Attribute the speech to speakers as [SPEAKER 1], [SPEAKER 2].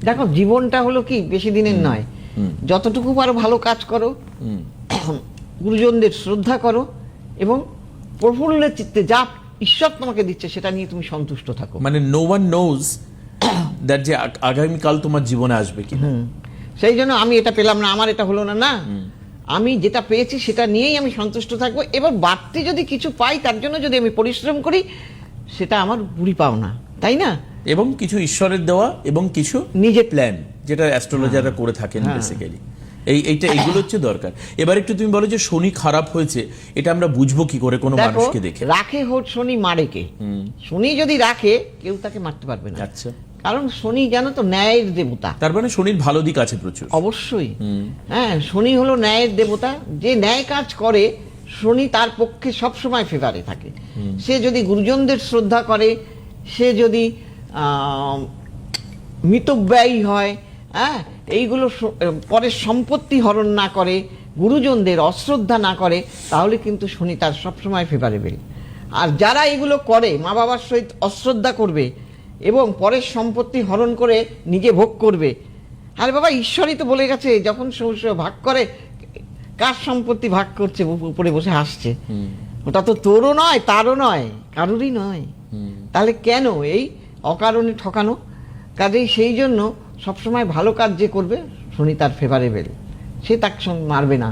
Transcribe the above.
[SPEAKER 1] দেখো জীবনটা হলো কি বেশি দিনের নয়, যতটুকু পারো ভালো কাজ করো, গুরুজনদের শ্রদ্ধা করো এবং প্রফুল্ল চিত্তে যা ঈশ্বর তোমাকে দিচ্ছে সেটা নিয়ে তুমি সন্তুষ্ট থাকো।
[SPEAKER 2] মানে নো ওয়ান নোজ দ্যাট যে আগামীকাল তোমার জীবনে আসবে কি।
[SPEAKER 1] সেই জন্য আমি এটা পেলাম না, আমার এটা হলো না, না আমি যেটা পেয়েছি সেটা নিয়েই আমি সন্তুষ্ট থাকবো। এবার বাড়তি যদি কিছু পাই তার জন্য যদি আমি পরিশ্রম করি সেটা আমার বুড়ি পাওনা, তাই না?
[SPEAKER 2] এবং কিছু ঈশ্বরের দেওয়া এবং কিছু
[SPEAKER 1] নিজে
[SPEAKER 2] প্ল্যান, যেটা অ্যাস্ট্রোলজাররা করে থাকেন বেসিক্যালি। এইগুলো হচ্ছে দরকার। এবার একটু তুমি বলো যে শনি খারাপ হয়েছে, এটা আমরা বুঝবো কি করে কোনো মানুষকে দেখে?
[SPEAKER 1] রাখে হোট শনি মারে কে? শনি যদি রাখে কেউ তাকে মারতে পারবে না।
[SPEAKER 2] আচ্ছা,
[SPEAKER 1] কারণ শনি জানো তো ন্যায়ের দেবতা।
[SPEAKER 2] তার মানে শনির ভালো দিক আছে প্রচুর।
[SPEAKER 1] অবশ্যই, হ্যাঁ, শনি হলো ন্যায়ের দেবতা। যে ন্যায় কাজ করে শনি তার পক্ষে সব সময় ফেভারে থাকে। সে যদি গুরুজনদের শ্রদ্ধা করে, সে যদি মিতব্যয়ী হয়, হ্যাঁ, এইগুলো পরের সম্পত্তি হরণ না করে, গুরুজনদের অশ্রদ্ধা না করে, তাহলে কিন্তু শনি তার সবসময় ফেভারেবল। আর যারা এগুলো করে, মা বাবার সহিত অশ্রদ্ধা করবে এবং পরের সম্পত্তি হরণ করে নিজে ভোগ করবে, আরে বাবা ঈশ্বরই তো বলে গেছে যখন ভাগ করে, কার সম্পত্তি ভাগ করছে উপরে বসে হাসছে, ওটা তো তোরও নয়, তারও নয়, কারোরই নয়। তাহলে কেন এই অকারণে ঠকানো? কাজেই সেই জন্য সবসময় ভালো কাজ যে করবে শনি তার ফেভারেবল, সে তাকে মারবে না।